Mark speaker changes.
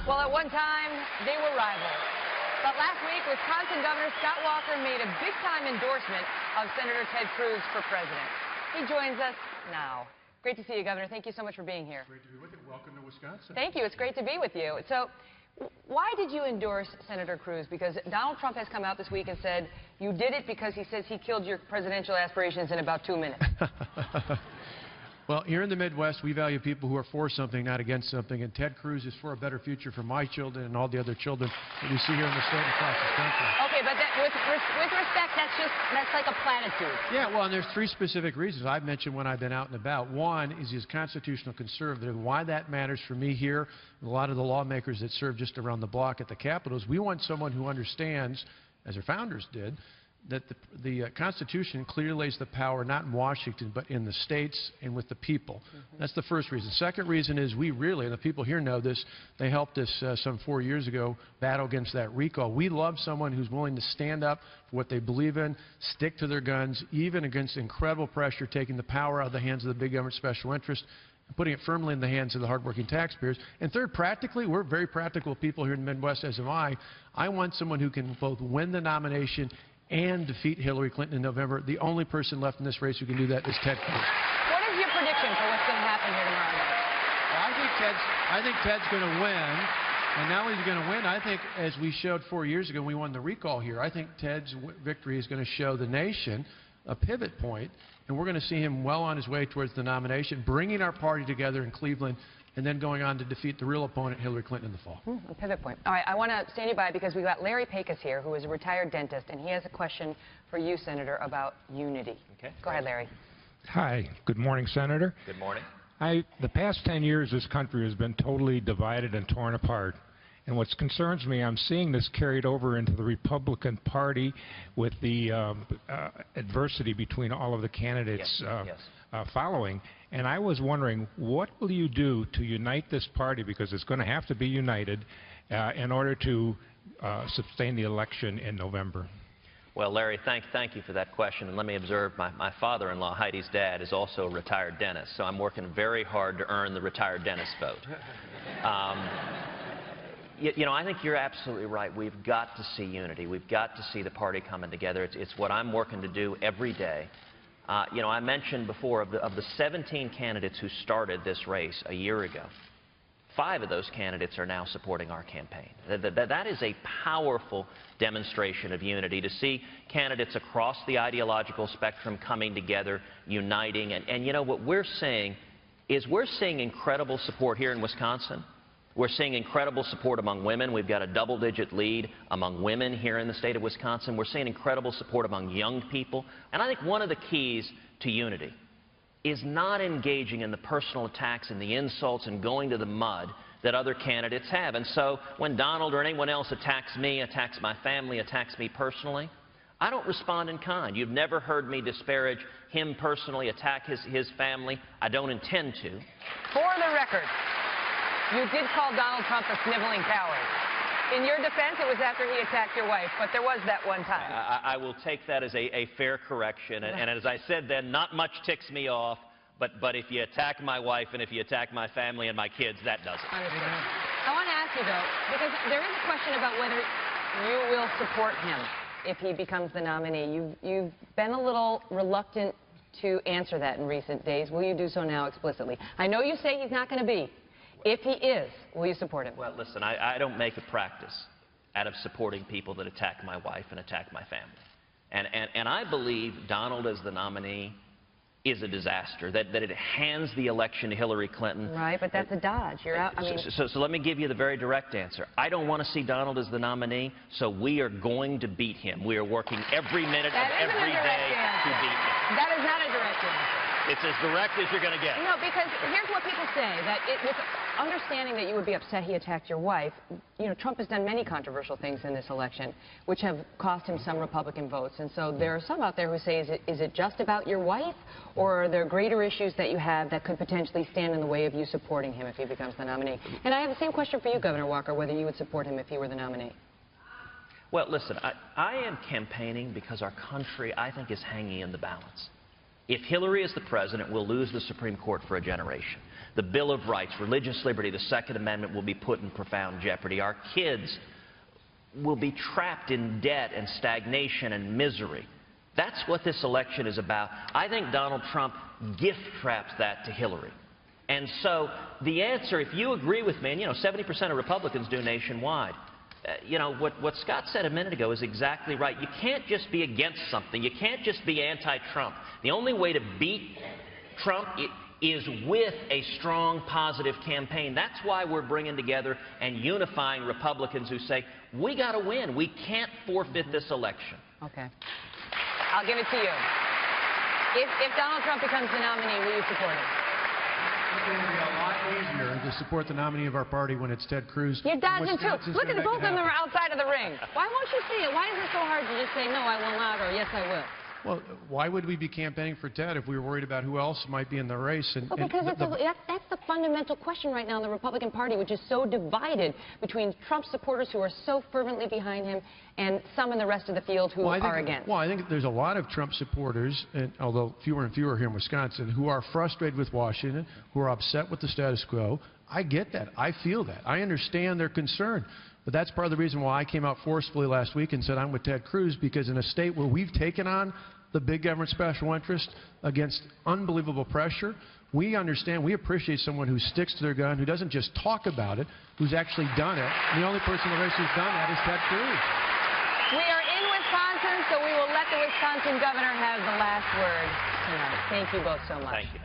Speaker 1: Well, at one time, they were rivals. But last week, Wisconsin Governor Scott Walker made a big-time endorsement of Senator Ted Cruz for president. He joins us now. Great to see you, Governor. Thank you so much for being here.
Speaker 2: Great to be with you. Welcome to Wisconsin.
Speaker 1: Thank you. It's great to be with you. So, why did you endorse Senator Cruz? Because Donald Trump has come out this week and said you did it because he says he killed your presidential aspirations in about 2 minutes.
Speaker 2: Well, here in the Midwest, we value people who are for something, not against something, and Ted Cruz is for a better future for my children and all the other children that we see here in the state and across this country.
Speaker 1: Okay, but with respect, that's like a platitude.
Speaker 2: Yeah, well, and there's 3 specific reasons I've mentioned when I've been out and about. One is he's constitutional conservative. Why that matters for me here, and a lot of the lawmakers that serve just around the block at the Capitol, is we want someone who understands, as our founders did, that the Constitution clearly lays the power not in Washington but in the states and with the people. That's the first reason. Second reason is we really, and the people here know this, they helped us some 4 years ago battle against that recall. We love someone who's willing to stand up for what they believe in, stick to their guns, even against incredible pressure, taking the power out of the hands of the big government special interest, and putting it firmly in the hands of the hardworking taxpayers. And third, practically, we're very practical people here in the Midwest, as am I. I want someone who can both win the nomination and defeat Hillary Clinton in November. The only person left in this race who can do that is Ted Cruz.
Speaker 1: What is your prediction for what's going to happen here tomorrow night?
Speaker 2: Well, I think Ted's going to win. And not only is he going to win, I think, as we showed 4 years ago when we won the recall here, I think Ted's victory is going to show the nation a pivot point, and we're going to see him well on his way towards the nomination, bringing our party together in Cleveland, and then going on to defeat the real opponent, Hillary Clinton, in the fall.
Speaker 1: A pivot point. All right, I want to stand you by because we've got Larry Pecos here, who is a retired dentist, and he has a question for you, Senator, about unity.
Speaker 3: Okay.
Speaker 1: Go ahead, Larry.
Speaker 4: Hi. Good morning, Senator.
Speaker 3: Good morning.
Speaker 4: The past 10 years, this country has been totally divided and torn apart. And what concerns me, I'm seeing this carried over into the Republican Party with the adversity between all of the candidates following. And I was wondering, what will you do to unite this party, because it's going to have to be united, in order to sustain the election in November?
Speaker 3: Well, Larry, thank you for that question. And let me observe, my father-in-law, Heidi's dad, is also a retired dentist, so I'm working very hard to earn the retired dentist vote. You know, I think you're absolutely right. We've got to see unity. We've got to see the party coming together. It's what I'm working to do every day. You know, I mentioned before, of the 17 candidates who started this race a year ago, 5 of those candidates are now supporting our campaign. That is a powerful demonstration of unity, to see candidates across the ideological spectrum coming together, uniting. And you know, what we're seeing is we're seeing incredible support here in Wisconsin. We're seeing incredible support among women. We've got a double-digit lead among women here in the state of Wisconsin. We're seeing incredible support among young people. And I think one of the keys to unity is not engaging in the personal attacks and the insults and going to the mud that other candidates have. And so when Donald or anyone else attacks me, attacks my family, attacks me personally, I don't respond in kind. You've never heard me disparage him personally, attack his family. I don't intend to.
Speaker 1: For the record, you did call Donald Trump a sniveling coward. In your defense, it was after he attacked your wife, but there was that one time.
Speaker 3: I will take that as a fair correction. And as I said then, not much ticks me off, but if you attack my wife and if you attack my family and my kids, that does it.
Speaker 1: Understood. I want to ask you, though, because there is a question about whether you will support him if he becomes the nominee. You've been a little reluctant to answer that in recent days. Will you do so now explicitly? I know you say he's not going to be. If he is, will you support him?
Speaker 3: Well, listen, I don't make a practice out of supporting people that attack my wife and attack my family. And I believe Donald as the nominee is a disaster, that it hands the election to Hillary Clinton.
Speaker 1: Right, but that's a dodge. You're out. I mean,
Speaker 3: so let me give you the very direct answer. I don't want to see Donald as the nominee, so we are going to beat him. We are working every minute of every day to beat him.
Speaker 1: That is not a direct answer.
Speaker 3: It's as direct as you're going to get.
Speaker 1: No, because here's what people say, that with understanding that you would be upset he attacked your wife, you know, Trump has done many controversial things in this election, which have cost him some Republican votes. And so there are some out there who say, is it just about your wife, or are there greater issues that you have that could potentially stand in the way of you supporting him if he becomes the nominee? And I have the same question for you, Governor Walker, whether you would support him if he were the nominee.
Speaker 3: Well, listen, I am campaigning because our country, I think, is hanging in the balance. If Hillary is the president, we'll lose the Supreme Court for a generation. The Bill of Rights, religious liberty, the Second Amendment will be put in profound jeopardy. Our kids will be trapped in debt and stagnation and misery. That's what this election is about. I think Donald Trump gift traps that to Hillary. And so the answer, if you agree with me, and 70% of Republicans do nationwide, what Scott said a minute ago is exactly right. You can't just be against something. You can't just be anti-Trump. The only way to beat Trump is with a strong, positive campaign. That's why we're bringing together and unifying Republicans who say, we got to win. We can't forfeit this election.
Speaker 1: Okay. I'll give it to you. If Donald Trump becomes the nominee, will you support him?
Speaker 2: It's going to be a lot easier to support the nominee of our party when it's Ted Cruz.
Speaker 1: You're dodging too. Look at both of them are outside of the ring. Why won't you see it? Why is it so hard to just say, no, I will not, or yes, I will?
Speaker 2: Well, why would we be campaigning for Ted if we were worried about who else might be in the race?
Speaker 1: Well, because that's the fundamental question right now in the Republican Party, which is so divided between Trump supporters who are so fervently behind him and some in the rest of the field who are against.
Speaker 2: Well, I think there's a lot of Trump supporters, although fewer and fewer here in Wisconsin, who are frustrated with Washington, who are upset with the status quo. I get that. I feel that. I understand their concern. But that's part of the reason why I came out forcefully last week and said I'm with Ted Cruz, because in a state where we've taken on the big government special interest against unbelievable pressure, we understand, we appreciate someone who sticks to their gun, who doesn't just talk about it, who's actually done it. And the only person in the race who's done that is Ted Cruz.
Speaker 1: We are in Wisconsin, so we will let the Wisconsin governor have the last word tonight. Thank you both so much.
Speaker 3: Thank you.